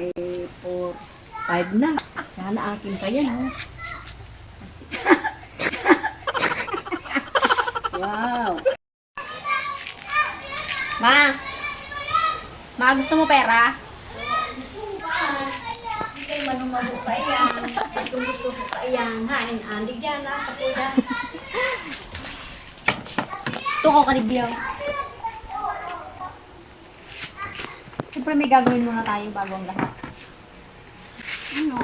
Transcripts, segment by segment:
Eh, 4, 5 na. Sana akin pa yan, oh. Wow. Ma! Ma, gusto mo pera? Hindi kayo manumago pa yan. Gusto ko pa yan. Hain, andig yan, ha? Sa kuya. Tuko ka ni Biyaw. Siyempre may gagawin muna tayo bago ang lahat. Ano?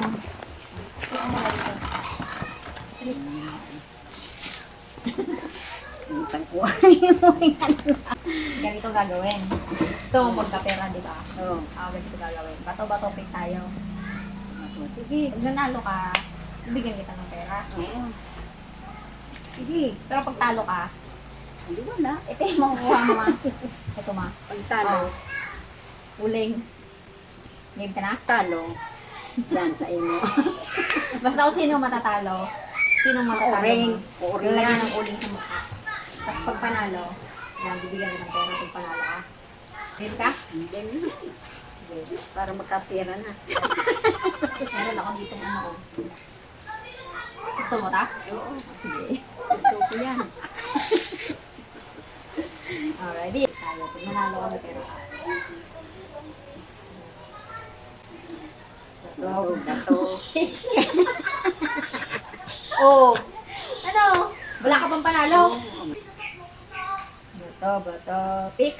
Ganito gagawin. Gusto mo magkapera, di ba? Oo. Ganito gagawin. Bato-bato pick tayo. Sige. Pag nanalo ka, bibigyan kita ng pera. Oo. Sige. Pero pag talo ka, Hindi wala. ito yung makukuha mo, ma. Ito, ma. Pagtalo. Uling. Game ka na? Talo. Yan sa inyo. Basta kung sino matatalo, sino matatalo. Uring. mo. Uring Lalagyan yan. ng uling sa mukha. Tapos pag panalo, yan, bibigyan ka ng pera pag panalo ka. Game ka? Hindi. Para magkapira na. Meron ako dito ng ano ko. Gusto mo ta? Oo. Sige. Gusto ko yan. Alrighty. Tayo, pag nanalo ka ng pera. Bato. Bato. Oh. Ano? Wala ka pang panalo? Bato, bato, pick.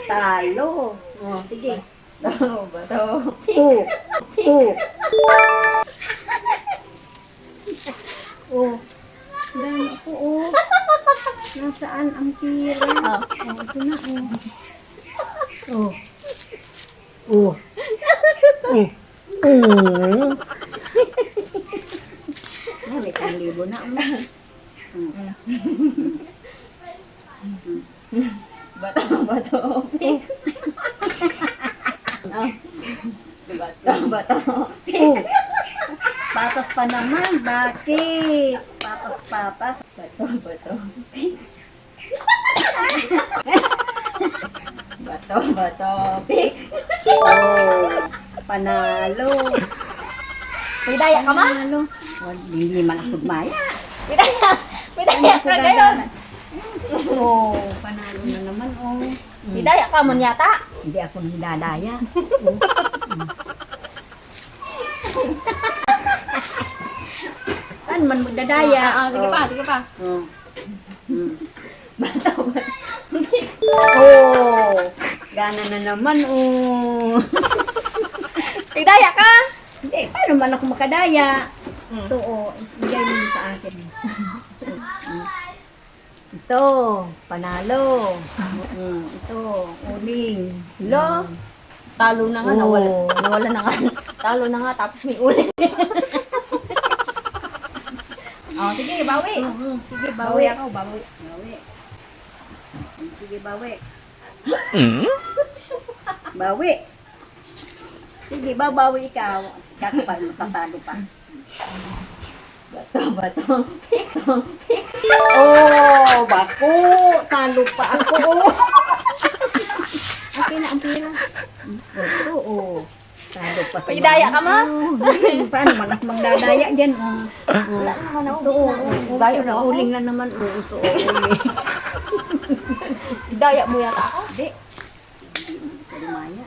Talo. Oh, sige. Bato, bato, pick. Oh. Oh. Oh. Dahil ako, oh. Nasaan ang tira? Oh. Oh, ito na, oh. Oh. Oh. Oh. Oh. May 1,000 na, oh. Bato, bato, pick. Oh. Bato, bato, pick. Oh. Patas pa naman. Bakit? Patas. Bato, bato, pick. Bato, bato, pick. Oh. Panalo. May daya ka, ma? Panalo. Oh, hindi man ako maya. May daya ka ngayon. Oh, panalo na naman, oh. May daya ka man yata. Hindi ako nidadaya. Oh. Saan man magdadaya? Sige pa, sige pa. Oh. Mm. Bato, bato. Oh, gana na naman, oh. May daya ka. Hindi, paano man ako makadaya? Ito, oh, bigay mo sa akin. Ito, panalo. Ito, uling. Lo, talo na nga, Oh. nawala na nga. Talo na nga, tapos may ulit. Oh, sige, bawi. Sige, Bawi bawi. ako, bawi. Bawi. Sige, bawi. Bawi. Sige, babawi ikaw. Kakapal, matatalo pa. Bato, bato. Pick, pick. Oh, bako. Talo pa ako. Okay na, ang pila. Ito, oh. Talo pa sa May daya ka, ma? Paano man ako magdadaya dyan, oh. Wala naman ako. Ito, oh. Daya na ako. Uling na naman, oh. Ito, oh. Uling. Daya mo yata ako. Hindi. Lumaya.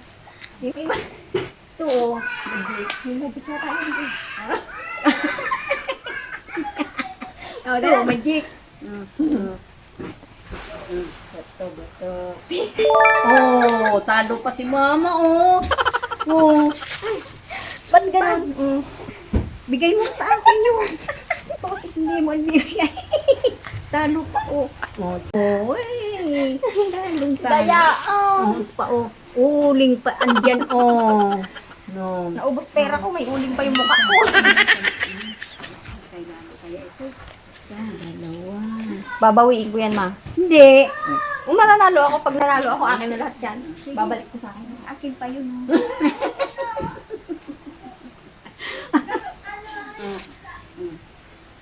Ito, oh. May magic na tayo. Oh, Ito, dala. magic. Bato, bato. Oh, talo pa si mama, oh. Oh. Ba't ganun? Bigay mo sa akin yun. Bakit hindi mo ibigay? Talo pa, oh. Oh, eh. Talong talo. Daya, oh. Pa, oh. Uling pa, andyan, oh. No. Naubos pera ko, may uling pa yung mukha ko. Kaya ito. Yan, dalawa. Babawiin ko yan, ma. Hindi. Kung mananalo ako, pag nanalo ako, akin na lahat yan. Babalik ko sa akin. Akin pa yun.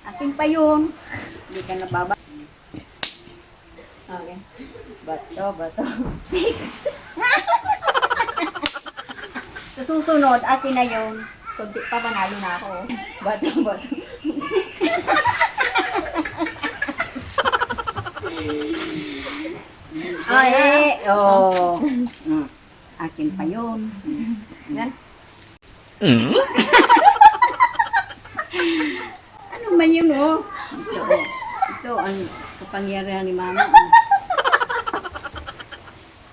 Akin pa yun. Hindi ka nababa. Okay. Bato. Sa susunod, akin na yun. Kunti pa, panalo na ako. Bato. Ay, oh. Akin pa yun. Yan. Ano man yun, oh? Ito ang kapangyarihan ni Mama.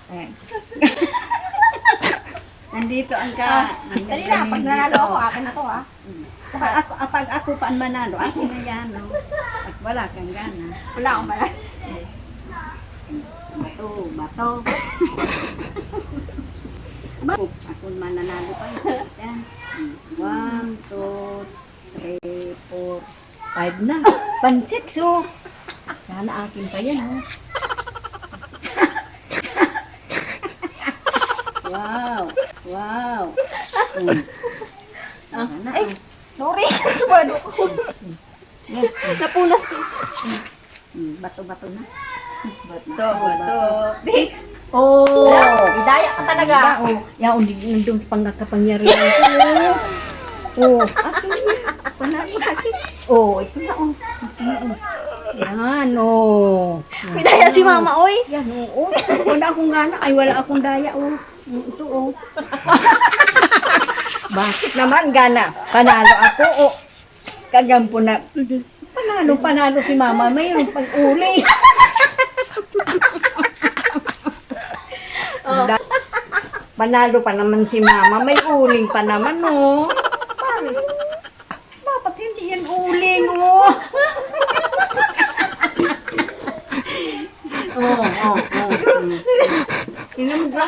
Ayan. Nandito ang Dali na, pag nanalo ako, akin na to ah. Pag ako pa ang manalo, akin na yan, oh. At wala kang gana. Wala akong pala. Bato. Ako mananalo pa yun. Yan. 1, 2, 3, 4, 5 na. Pan-6, oh. Sana akin pa yan, oh. Wow. Ay, sorry. Sumado ko. Napunas ko. Bato na. Bato. Big. Oh! Idaya ka talaga. Yan, nandun sa pangkapangyarihan ko. Oh, akin yan. Panalo akin. Oh, ito na, oh. Yan, oh. Idaya si mama, oy. Yan, oh. Wala akong gana. Ay, wala akong daya, oh. Ito, oh. Bakit naman gana? Panalo ako, oh. Kagampo na. Panalo si mama. Mayroon pang uli. Oh. Panalo pa naman si mama. May uling pa naman, oh. Dapat hindi yan uling, oh. Oh. Tingnan mo ba?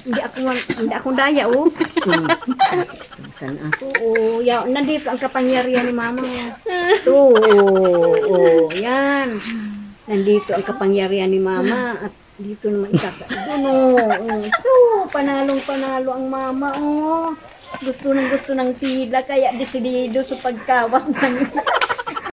Hindi ako daya, oh. Saan ako? Oh, yan. Nandito ang kapangyarihan ni mama. Ito, oh, yan. Nandito ang kapangyarihan ni mama. At dito naman doon, oh. Ito, panalo ang mama, oh. Gusto ng tila, kaya desidido sa pagkawak ng